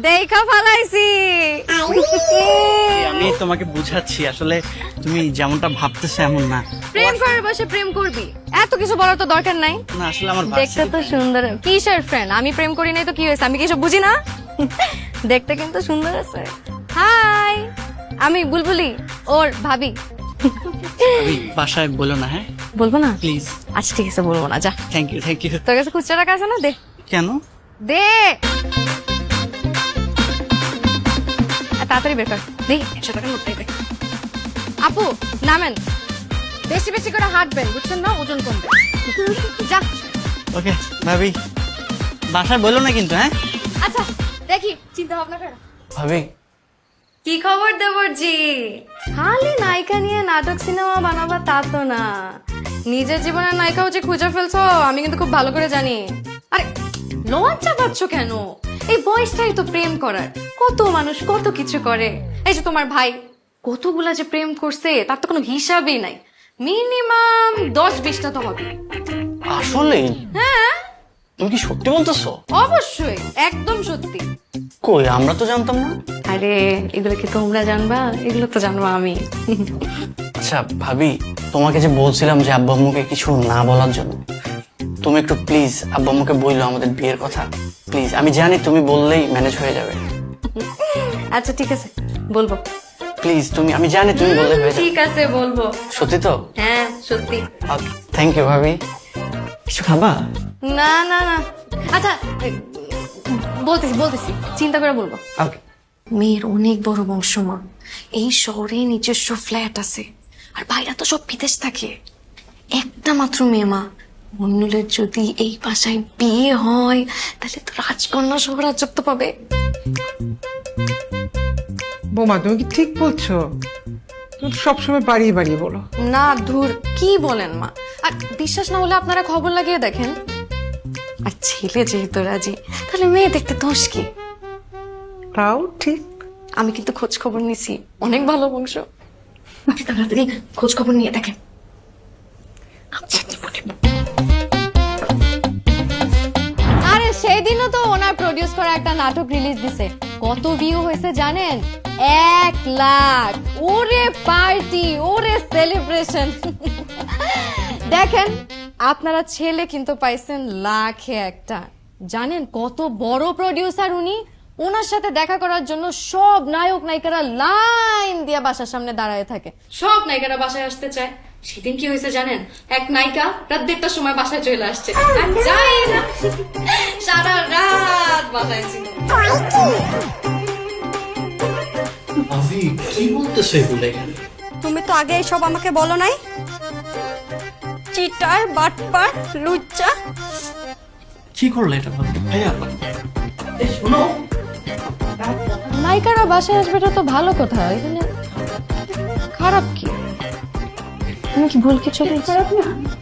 দেখা ফালাইছি। আমি তোমাকে বুঝাচ্ছি, আসলে তুমি যেমনটা ভাবতেছো এমন না। প্রেম করার বসে প্রেম করবি, এত কিছু বলার তো দরকার নাই। না আসলে আমার দেখতে তো সুন্দর। কিসের ফ্রেন্ড? আমি প্রেম করি নাই তো কি হয়েছে? আমি কি সব বুঝি না? দেখতে কিন্তু সুন্দর আছে। হাই, আমি বুলবুলি, ওর ভাবি। বাসায় বলো না, হ্যাঁ বলবো না? প্লিজ। আচ্ছা ঠিক আছে, বলবো না, যা। Thank you thank you. তোর কাছে খুচরা টাকা আছে না? দে কেন? দে, তাড়াতাড়ি বের কর। দে 100 টাকার নোটটাই দে। আপু নামেন, বেশি বেশি করে হাঁটবেন, বুঝছেন না? ওজন কমবে। যা। ওকে ভাবি, বাসায় বলো না কিন্তু, হ্যাঁ? আচ্ছা দেখি, চিন্তা ভাবনা কর। ভাবি কি খবর দেবরজি? খালি নায়িকা নিয়ে নাটক সিনেমা বানাবা তা তো না, নিজের জীবনের নায়িকাও যে খুঁজে ফেলছো আমি কিন্তু খুব ভালো করে জানি। আরে লজ্জা পাচ্ছ কেন? এই বয়সটাই তো প্রেম করার। কত মানুষ কত কিছু করে। এই যে তোমার ভাই কতগুলা যে প্রেম করছে তার তো কোনো হিসাবই নাই। মিনিমাম 10-20টা তো হবে। আসলে হ্যাঁ তুমি কি সত্যি বলতেছো? অবশ্যই, একদম সত্যি। কই, আমরা তো জানতাম না। আরে এগুলো কি তোমরা জানবা? এগুলো তো জানবো আমি। আচ্ছা ভাবি, তোমাকে যে বলছিলাম যে আব্বু আম্মুকে কিছু না বলার জন্য, তুমি একটু প্লিজ আব্বু আম্মুকে বললো আমাদের বিয়ের কথা। প্লিজ, আমি জানি তুমি বললেই ম্যানেজ হয়ে যাবে। আচ্ছা ঠিক আছে, বলবো। প্লিজ তুমি, আমি জানি তুমি বললে হয়ে যাবে। ঠিক আছে, বলবো। সত্যি তো? হ্যাঁ সত্যি। থ্যাংক ইউ ভাবি। কিছু খাবা? না না না, আচ্ছা বলতেছি বলতেছি, চিন্তা করে বলবো। ওকে। মেয়ের অনেক বড় বংশ মা, এই শহরে নিজস্ব ফ্ল্যাট আছে, আর বাইরে তো সব বিদেশ থাকে। একটা মাত্র মেয়ে মা, মইনুলের যদি এই বাসায় বিয়ে হয় তাহলে তো রাজকন্যা সহ রাজত্ব পাবে। বোমা, তুমি কি ঠিক বলছো? তুমি তো সবসময় বাড়িয়ে বাড়িয়ে বলো। না ধুর, কি বলেন মা? আর বিশ্বাস না হলে আপনারা খবর লাগিয়ে দেখেন। আর ছেলে যেহেতু রাজি, তাহলে মেয়ে দেখতে দোষ কি? তাও ঠিক। আমি কিন্তু খোঁজ খবর নিছি, অনেক ভালো বংশ। তাড়াতাড়ি খোঁজ খবর নিয়ে দেখেন। আরে সেই দিনও তো ওনার প্রডিউস করা একটা নাটক রিলিজ দিছে, কত ভিউ হয়েছে জানেন? 1 লাখ। ওরে পার্টি, ওরে সেলিব্রেশন। দেখেন আপনারা ছেলে কিন্তু পাইছেন লাখে একটা। জানেন কত বড় প্রডিউসার উনি? ওনার সাথে দেখা করার জন্য সব নায়ক নায়িকারা লাইন দিয়ে বাসার সামনে দাঁড়ায় থাকে। সব নায়িকারা বাসায় আসতে চায়। সেদিন কি হয়েছে জানেন? এক নায়িকা রাত 1:30টার সময় বাসায় চলে আসছে। আর যাই না, সারা রাত বাসায় ছিল। ভাবি কি বলতেছো এগুলো এখানে? তুমি তো আগে সব আমাকে বলো নাই? চিটার, বাটপার, লুচ্চা। কি করলে এটা ভাবি? ভাইয়া এই শোনো, নায়িকারা বাসায় আসবে, এটা তো ভালো কথা। এখানে খারাপ কি? আমি কি ভুল কিছু খারাপ না?